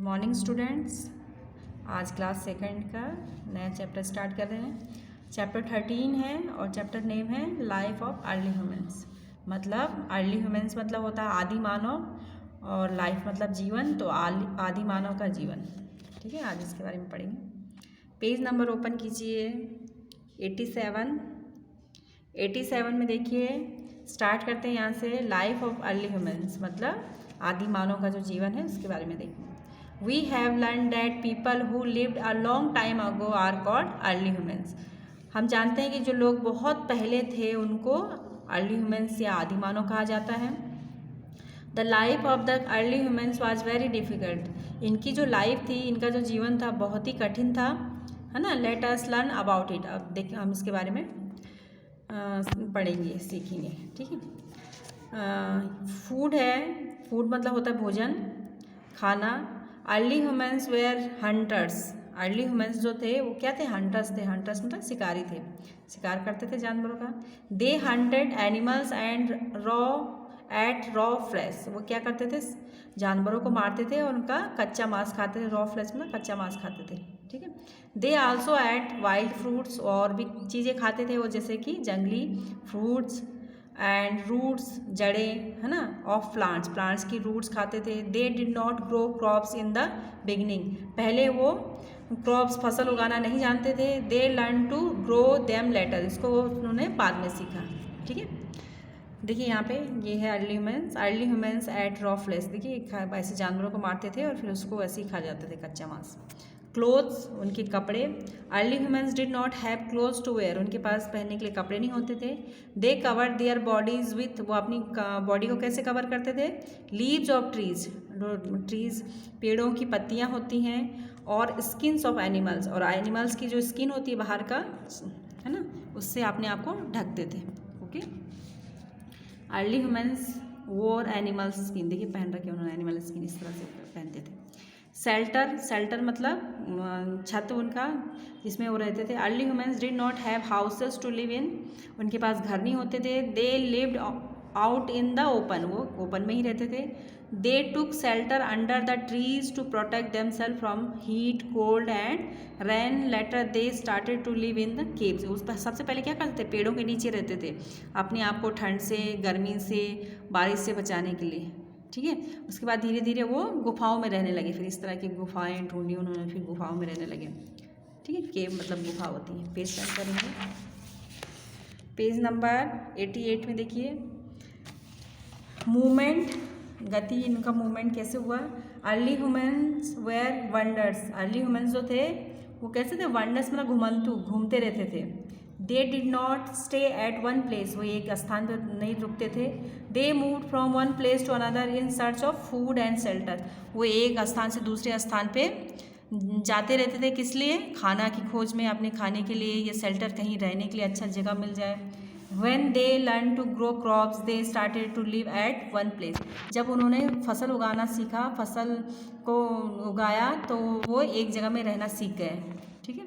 Morning students. आज class second का नया चैप्टर स्टार्ट कर रहे हैं। चैप्टर 13 है और चैप्टर नेम है लाइफ ऑफ अर्ली ह्यूमंस। मतलब अर्ली ह्यूमंस मतलब होता है आदि मानव और लाइफ मतलब जीवन, तो आदि मानव का जीवन। ठीक है, आज इसके बारे में पढ़ेंगे। पेज नंबर ओपन कीजिए 87 में देखिए। स्टार्ट करते हैं यहाँ से। लाइफ ऑफ अर्ली ह्यूमंस मतलब आदि मानव का जो जीवन है उसके बारे में देखेंगे। We have learn that people who lived a long time ago are called early humans. हम जानते हैं कि जो लोग बहुत पहले थे उनको अर्ली ह्यूमंस या आदि मानव कहा जाता है। The life of the early humans was very difficult. इनकी जो लाइफ थी, इनका जो जीवन था बहुत ही कठिन था, है ना। Let us learn about it. अब देखिए हम इसके बारे में पढ़ेंगे, सीखेंगे। ठीक है, फूड है। फूड मतलब होता है भोजन, खाना। Early humans were hunters. Early humans जो थे वो क्या थे? हंटर्स थे। हंटर्स मतलब शिकारी थे, शिकार करते थे जानवरों का। They hunted animals and raw flesh. वो क्या करते थे? जानवरों को मारते थे और उनका कच्चा मांस खाते थे। रॉ फ्लैश मतलब कच्चा मांस खाते थे। ठीक है। They also at wild fruits, और भी चीज़ें खाते थे वो, जैसे कि जंगली फ्रूट्स एंड रूट्स, जड़ें, है ना, ऑफ प्लांट्स की रूट्स खाते थे। They did not grow crops in the beginning. पहले वो क्रॉप्स फसल उगाना नहीं जानते थे। They learn to grow them later. इसको उन्होंने बाद में सीखा। ठीक है, देखिए यहाँ पे ये है early humans ate raw flesh. देखिए ऐसे जानवरों को मारते थे और फिर उसको ऐसे ही खा जाते थे, कच्चा मांस। क्लोथ्स, उनके कपड़े। Early humans did not have clothes to wear. उनके पास पहनने के लिए कपड़े नहीं होते थे। They covered their bodies with. वो अपनी बॉडी को कैसे कवर करते थे? लीव्स ऑफ ट्रीज, पेड़ों की पत्तियाँ होती हैं, और स्किन्स ऑफ एनिमल्स, और एनिमल्स की जो स्किन होती है बाहर का, है ना, उससे अपने आप को ढकते थे। ओके, अर्ली ह्यूमंस वोर एनिमल्स स्किन। देखिए पहन रखे उन्होंने एनिमल स्किन, इस तरह से पहनते थे। शेल्टर मतलब छत उनका, जिसमें वो रहते थे। Early humans did not have houses to live in. उनके पास घर नहीं होते थे। They lived out in the open. वो ओपन में ही रहते थे। They took shelter under the trees to protect themself from heat, cold and rain. Later they started to live in the caves. उस पर सबसे पहले क्या करते थे? पेड़ों के नीचे रहते थे, अपने आप को ठंड से, गर्मी से, बारिश से बचाने के लिए। ठीक है, उसके बाद धीरे धीरे वो गुफाओं में रहने लगे। फिर इस तरह की गुफाएं ढूंढी उन्होंने, फिर गुफाओं में रहने लगे। ठीक है, केव मतलब गुफा होती है। पेज टर्न करेंगे, पेज नंबर 88 में देखिए। मूवमेंट, गति, इनका मूवमेंट कैसे हुआ? Early humans were wanderers. Early humans जो थे वो कैसे थे? वंडर्स मतलब घुमंतु, घूमते रहते थे। They did not stay at one place. वो एक स्थान पर नहीं रुकते थे। They move from one place to another in search of food and shelter. वो एक स्थान से दूसरे स्थान पे जाते रहते थे। किस लिए? खाना की खोज में, अपने खाने के लिए, या शेल्टर, कहीं रहने के लिए अच्छा जगह मिल जाए। When they learn to grow crops, they started to live at one place. जब उन्होंने फसल उगाना सीखा, फसल को उगाया, तो वो एक जगह में रहना सीख गए। ठीक है,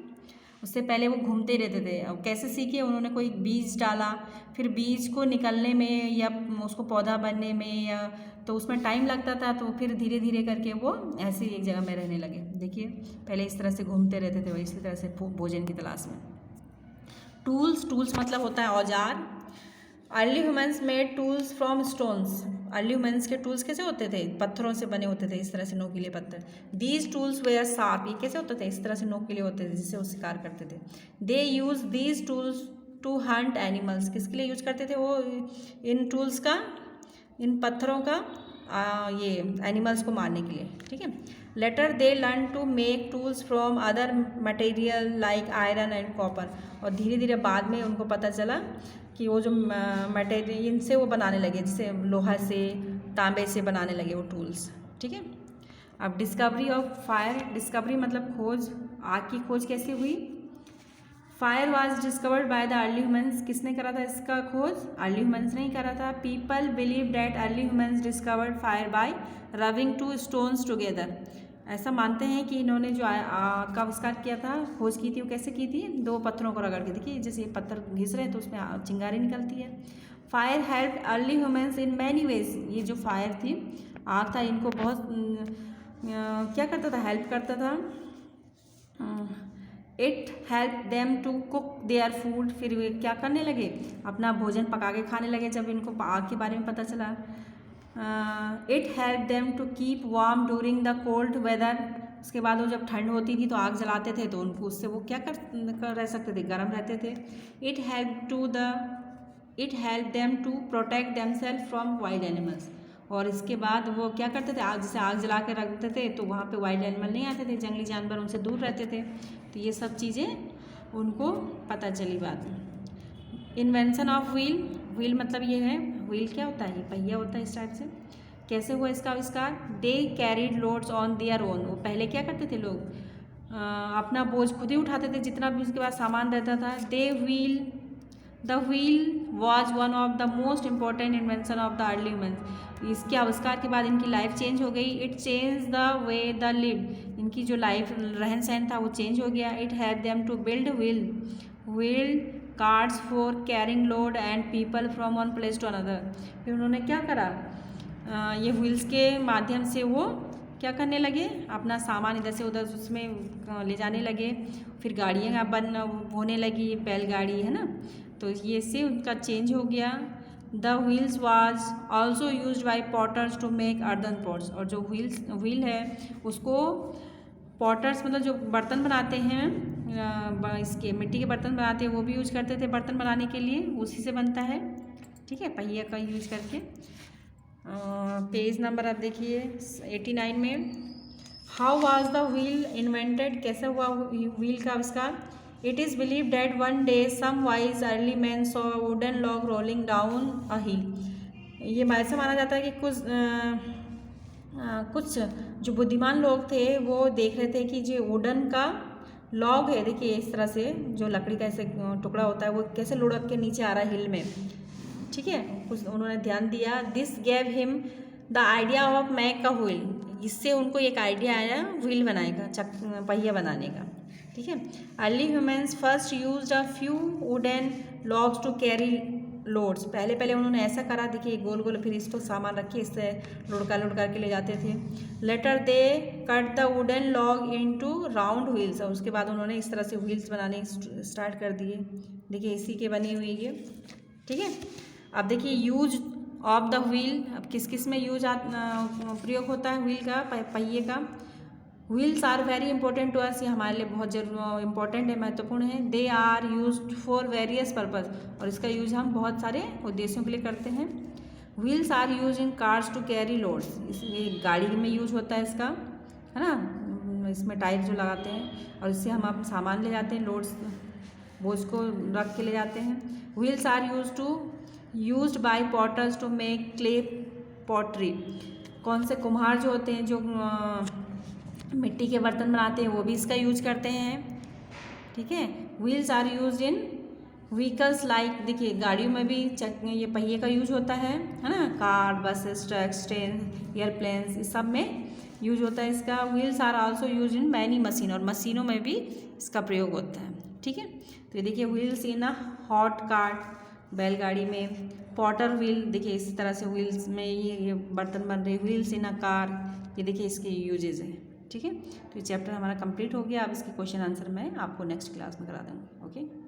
उससे पहले वो घूमते रहते थे। अब कैसे सीखे? उन्होंने कोई बीज डाला, फिर बीज को निकलने में या उसको पौधा बनने में, या तो उसमें टाइम लगता था, तो फिर धीरे धीरे करके वो ऐसे एक जगह में रहने लगे। देखिए पहले इस तरह से घूमते रहते थे, वो इसी तरह से भोजन की तलाश में। टूल्स मतलब होता है औजार। Early humans made tools from stones. Early humans के टूल्स कैसे होते थे? पत्थरों से बने होते थे, इस तरह से नोकीले पत्थर। These tools were sharp. ये कैसे होते थे? इस तरह से नोकीले होते थे, जिससे वो शिकार करते थे। They use these tools to hunt animals. किसके लिए यूज करते थे वो इन टूल्स का? इन पत्थरों का ये एनिमल्स को मारने के लिए। ठीक है। Later they learn to make tools from other material like iron and copper. और धीरे धीरे बाद में उनको पता चला कि वो जो मटेरियल, इनसे वो बनाने लगे, जैसे लोहा से, तांबे से बनाने लगे वो टूल्स। ठीक है। अब डिस्कवरी ऑफ फायर। डिस्कवरी मतलब खोज, आग की खोज कैसे हुई? Fire was discovered by the early humans. किसने करा था इसका खोज? अर्ली ह्यूमंस ने ही करा था। People believe that early humans discovered fire by rubbing two stones together. ऐसा मानते हैं कि इन्होंने जो आग का आविष्कार किया था, खोज की थी, वो कैसे की थी? दो पत्थरों को रगड़ के। देखिए जैसे पत्थर घिस रहे हैं तो उसमें चिंगारी निकलती है। Fire help early humans in many ways. ये जो फायर थी, आग था, इनको बहुत क्या करता था, हेल्प करता था। It help them to cook their food, फिर वे क्या करने लगे, अपना भोजन पका के खाने लगे जब इनको आग के बारे में पता चला। It help them to keep warm during the cold weather, उसके बाद वो जब ठंड होती थी तो आग जलाते थे तो उनको उससे वो क्या कर रह सकते थे, गर्म रहते थे। It help them to protect themself from wild animals, और इसके बाद वो क्या करते थे, आग जैसे आग जला कर रखते थे तो वहाँ पे वाइल्ड एनिमल नहीं आते थे, जंगली जानवर उनसे दूर रहते थे। तो ये सब चीज़ें उनको पता चली बाद में। इन्वेंशन ऑफ व्हील, व्हील मतलब ये है, व्हील क्या होता है, ये पहिया होता है इस टाइप से। कैसे हुआ इसका आविष्कार, they carried loads on their own, वो पहले क्या करते थे लोग, अपना बोझ खुद ही उठाते थे जितना भी उसके पास सामान रहता था। The wheel was one of the most important invention of the early humans, इसके आविष्कार के बाद इनकी लाइफ चेंज हो गई। It change the way the live, इनकी जो लाइफ रहन सहन था वो चेंज हो गया। It help them to build wheel carts for carrying load and people from one place to another, फिर उन्होंने क्या करा, ये व्हील्स के माध्यम से वो क्या करने लगे, अपना सामान इधर से उधर उसमें ले जाने लगे। फिर गाड़ियाँ होने लगी, बैलगाड़ी है ना, तो ये से उनका चेंज हो गया। The wheels was also use by potters to make earthen pots, और जो व्हील है उसको पॉटर्स मतलब जो बर्तन बनाते हैं, इसके मिट्टी के बर्तन बनाते हैं वो भी यूज करते थे बर्तन बनाने के लिए, उसी से बनता है। ठीक है, पहिया का यूज करके। पेज नंबर आप देखिए 89 में। How was the wheel invented, कैसे हुआ व्हील का आविष्कार। It is believe that one day some wise early man saw wooden log rolling down a hill, ये ऐसा माना जाता है कि कुछ जो बुद्धिमान लोग थे वो देख रहे थे कि जो वुडन का लॉग है, देखिए इस तरह से जो लकड़ी का ऐसे टुकड़ा होता है वो कैसे लुढ़क के नीचे आ रहा है हिल में। ठीक है, कुछ उन्होंने ध्यान दिया। This gave him the idea of make a wheel, इससे उनको एक आइडिया आया व्हील बनाएगा, पहिया बनाने का। ठीक है, early humans first used a few wooden logs to carry loads, पहले उन्होंने ऐसा करा, देखिए गोल गोल फिर इसको सामान रख के इससे लुढ़का के ले जाते थे। Later they cut the wooden log into round wheels, और उसके बाद उन्होंने इस तरह से व्हील्स बनाने स्टार्ट कर दिए। देखिए इसी के बनी हुई ये। ठीक है, अब देखिए यूज ऑफ द व्हील, अब किस किस में प्रयोग होता है व्हील का, पहिए का। Wheels are very important to us, ये हमारे लिए बहुत इंपॉर्टेंट है, महत्वपूर्ण है। They are used for various purpose, और इसका यूज हम बहुत सारे उद्देश्यों के लिए करते हैं। Wheels are use in cars to carry loads, इसलिए गाड़ी में यूज होता है इसका, है ना, इसमें टायर जो लगाते हैं और इससे हम अपना सामान ले जाते हैं, लोड्स बोझ को रख के ले जाते हैं। Wheels are used by potters to make clay pottery, कौन से कुम्हार जो होते हैं जो मिट्टी के बर्तन बनाते हैं वो भी इसका यूज करते हैं। ठीक है, wheels are use in vehicles like, देखिए गाड़ियों में भी ये पहिए का यूज होता है ना, car, buses, trucks, train, airplanes, इस सब में यूज होता है इसका। Wheels are also use in many machine, और मशीनों में भी इसका प्रयोग होता है। ठीक है, तो ये देखिए wheels in a hot cart, बैलगाड़ी में। पॉटर व्हील, देखिए इस तरह से व्हील्स में ये बर्तन बन रहे। व्हील्स इन अ कार, ये देखिए इसके यूजेज हैं। ठीक है, तो ये चैप्टर हमारा कंप्लीट हो गया। अब इसके क्वेश्चन आंसर मैं आपको नेक्स्ट क्लास में करा दूँगी। ओके।